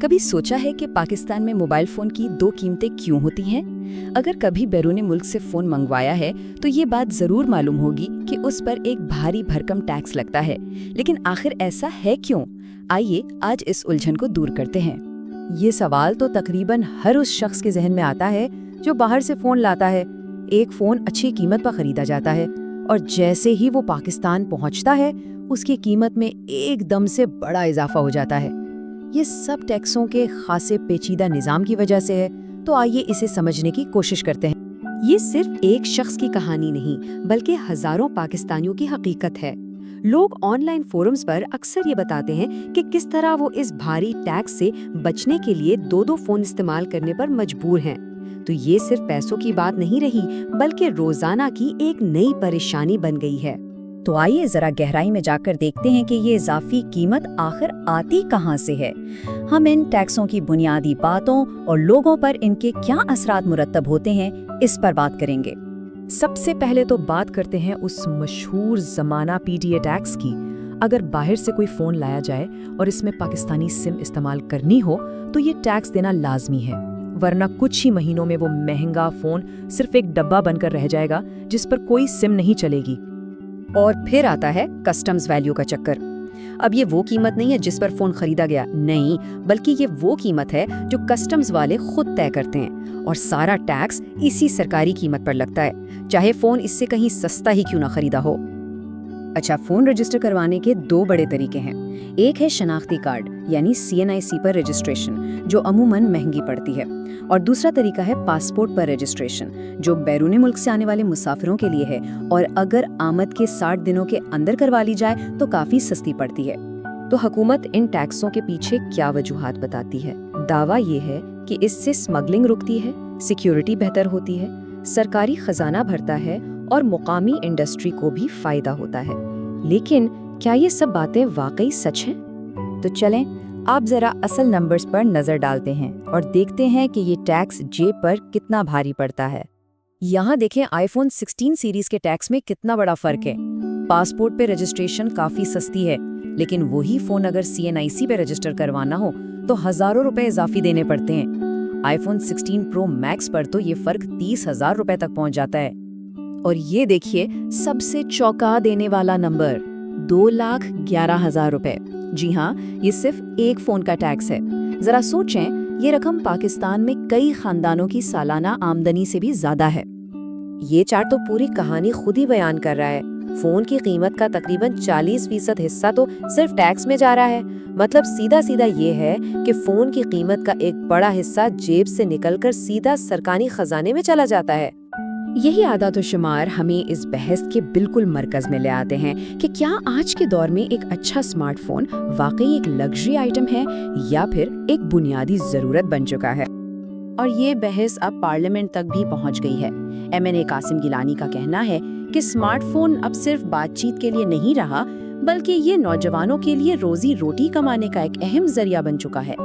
کبھی سوچا ہے کہ پاکستان میں موبائل فون کی دو قیمتیں کیوں ہوتی ہیں؟ اگر کبھی بیرون ملک سے فون منگوایا ہے تو یہ بات ضرور معلوم ہوگی کہ اس پر ایک بھاری بھرکم ٹیکس لگتا ہے، لیکن آخر ایسا ہے کیوں؟ آئیے آج اس الجھن کو دور کرتے ہیں۔ یہ سوال تو تقریباً ہر اس شخص کے ذہن میں آتا ہے جو باہر سے فون لاتا ہے۔ ایک فون اچھی قیمت پر خریدا جاتا ہے اور جیسے ہی وہ پاکستان پہنچتا ہے اس کی قیمت میں ایک دم سے بڑا اضافہ ہو جاتا ہے۔ یہ سب ٹیکسوں کے خاصے پیچیدہ نظام کی وجہ سے ہے، تو آئیے اسے سمجھنے کی کوشش کرتے ہیں۔ یہ صرف ایک شخص کی کہانی نہیں بلکہ ہزاروں پاکستانیوں کی حقیقت ہے۔ لوگ آن لائن فورمز پر اکثر یہ بتاتے ہیں کہ کس طرح وہ اس بھاری ٹیکس سے بچنے کے لیے دو فون استعمال کرنے پر مجبور ہیں۔ تو یہ صرف پیسوں کی بات نہیں رہی بلکہ روزانہ کی ایک نئی پریشانی بن گئی ہے۔ تو آئیے ذرا گہرائی میں جا کر دیکھتے ہیں کہ یہ اضافی قیمت آخر آتی کہاں سے ہے۔ ہم ان ٹیکسوں کی بنیادی باتوں اور لوگوں پر ان کے کیا اثرات مرتب ہوتے ہیں اس پر بات کریں گے۔ سب سے پہلے تو بات کرتے ہیں اس مشہور زمانہ PTA ٹیکس کی۔ اگر باہر سے کوئی فون لایا جائے اور اس میں پاکستانی سم استعمال کرنی ہو تو یہ ٹیکس دینا لازمی ہے، ورنہ کچھ ہی مہینوں میں وہ مہنگا فون صرف ایک ڈبہ بن کر رہ جائے گا جس پر کوئی سم نہیں چلے گی۔ اور پھر آتا ہے کسٹمز ویلیو کا چکر۔ اب یہ وہ قیمت نہیں ہے جس پر فون خریدا گیا، نہیں، بلکہ یہ وہ قیمت ہے جو کسٹمز والے خود طے کرتے ہیں، اور سارا ٹیکس اسی سرکاری قیمت پر لگتا ہے، چاہے فون اس سے کہیں سستا ہی کیوں نہ خریدا ہو۔ اچھا، فون رجسٹر کروانے کے دو بڑے طریقے ہیں۔ ایک ہے شناختی کارڈ یعنی CNIC پر رجسٹریشن، جو عموماً مہنگی پڑتی ہے، اور دوسرا طریقہ ہے پاسپورٹ پر رجسٹریشن، جو بیرون ملک سے آنے والے مسافروں کے لیے ہے، اور اگر آمد کے 60 دنوں کے اندر کروا لی جائے تو کافی سستی پڑتی ہے۔ تو حکومت ان ٹیکسوں کے پیچھے کیا وجوہات بتاتی ہے؟ دعویٰ یہ ہے کہ اس سے اسمگلنگ رکتی ہے، سیکیورٹی بہتر ہوتی ہے، سرکاری خزانہ بھرتا ہے اور مقامی انڈسٹری کو بھی فائدہ ہوتا ہے۔ لیکن کیا یہ سب باتیں واقعی سچ ہیں؟ تو چلیں آپ ذرا اصل نمبرز پر نظر ڈالتے ہیں اور دیکھتے ہیں کہ یہ ٹیکس جیب پر کتنا بھاری پڑتا ہے۔ یہاں دیکھیں iPhone 16 سیریز کے ٹیکس میں کتنا بڑا فرق ہے۔ پاسپورٹ پہ رجسٹریشن کافی سستی ہے، لیکن وہی فون اگر CNIC پہ رجسٹر کروانا ہو تو ہزاروں روپے اضافی دینے پڑتے ہیں۔ iPhone 16 Pro Max پر تو یہ فرق 30,000 روپے تک پہنچ جاتا ہے۔ اور یہ دیکھیے سب سے چونکا دینے والا نمبر، 2,11,000 روپے۔ جی ہاں، یہ صرف ایک فون کا ٹیکس ہے۔ ذرا سوچیں، یہ رقم پاکستان میں کئی خاندانوں کی سالانہ آمدنی سے بھی زیادہ ہے۔ یہ چارٹ تو پوری کہانی خود ہی بیان کر رہا ہے۔ فون کی قیمت کا تقریباً 40% حصہ تو صرف ٹیکس میں جا رہا ہے۔ مطلب سیدھا یہ ہے کہ فون کی قیمت کا ایک بڑا حصہ جیب سے نکل کر سیدھا سرکاری خزانے میں چلا جاتا ہے۔ یہی عادات و شمار ہمیں اس بحث کے بالکل مرکز میں لے آتے ہیں کہ کیا آج کے دور میں ایک اچھا اسمارٹ فون واقعی ایک لگژری آئٹم ہے یا پھر ایک بنیادی ضرورت بن چکا ہے۔ اور یہ بحث اب پارلیمنٹ تک بھی پہنچ گئی ہے۔ MNA قاسم گیلانی کا کہنا ہے کہ اسمارٹ فون اب صرف بات چیت کے لیے نہیں رہا، بلکہ یہ نوجوانوں کے لیے روزی روٹی کمانے کا ایک اہم ذریعہ بن چکا ہے۔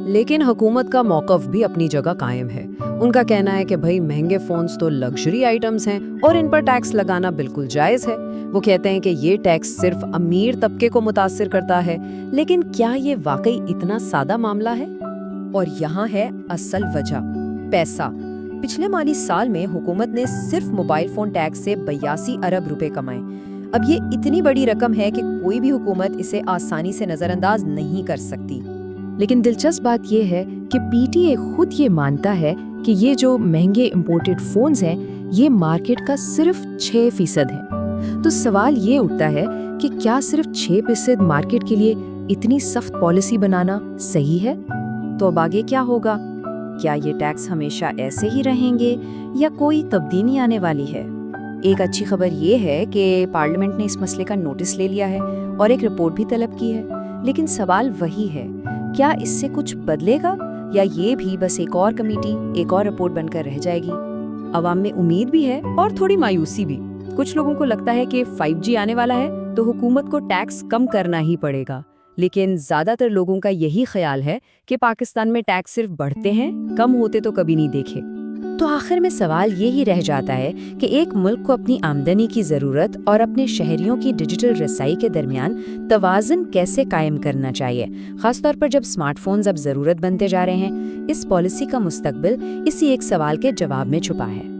لیکن حکومت کا موقف بھی اپنی جگہ قائم ہے۔ ان کا کہنا ہے کہ بھئی مہنگے فونز تو لگژری آئٹمز ہیں اور ان پر ٹیکس لگانا بالکل جائز ہے۔ وہ کہتے ہیں کہ یہ ٹیکس صرف امیر طبقے کو متاثر کرتا ہے۔ لیکن کیا یہ واقعی اتنا سادہ معاملہ ہے؟ اور یہاں ہے اصل وجہ، پیسہ۔ پچھلے مالی سال میں حکومت نے صرف موبائل فون ٹیکس سے 82 ارب روپے کمائے۔ اب یہ اتنی بڑی رقم ہے کہ کوئی بھی حکومت اسے آسانی سے نظر انداز نہیں کر سکتی۔ لیکن دلچسپ بات یہ ہے کہ PTA خود یہ مانتا ہے کہ یہ جو مہنگے امپورٹڈ فونز ہیں یہ مارکیٹ کا صرف 6% ہے۔ تو سوال یہ اٹھتا ہے کہ کیا صرف 6% مارکیٹ کے لیے اتنی سخت پالیسی بنانا صحیح ہے؟ تو اب آگے کیا ہوگا؟ کیا یہ ٹیکس ہمیشہ ایسے ہی رہیں گے یا کوئی تبدیلی آنے والی ہے؟ ایک اچھی خبر یہ ہے کہ پارلیمنٹ نے اس مسئلے کا نوٹس لے لیا ہے اور ایک رپورٹ بھی طلب کی ہے، لیکن سوال وہی ہے، کیا اس سے کچھ بدلے گا یا یہ بھی بس ایک اور کمیٹی، ایک اور رپورٹ بن کر رہ جائے گی؟ عوام میں امید بھی ہے اور تھوڑی مایوسی بھی۔ کچھ لوگوں کو لگتا ہے کہ 5G آنے والا ہے تو حکومت کو ٹیکس کم کرنا ہی پڑے گا، لیکن زیادہ تر لوگوں کا یہی خیال ہے کہ پاکستان میں ٹیکس صرف بڑھتے ہیں، کم ہوتے تو کبھی نہیں دیکھے۔ تو آخر میں سوال یہی رہ جاتا ہے کہ ایک ملک کو اپنی آمدنی کی ضرورت اور اپنے شہریوں کی ڈیجیٹل رسائی کے درمیان توازن کیسے قائم کرنا چاہیے، خاص طور پر جب اسمارٹ فونز اب ضرورت بنتے جا رہے ہیں۔ اس پالیسی کا مستقبل اسی ایک سوال کے جواب میں چھپا ہے۔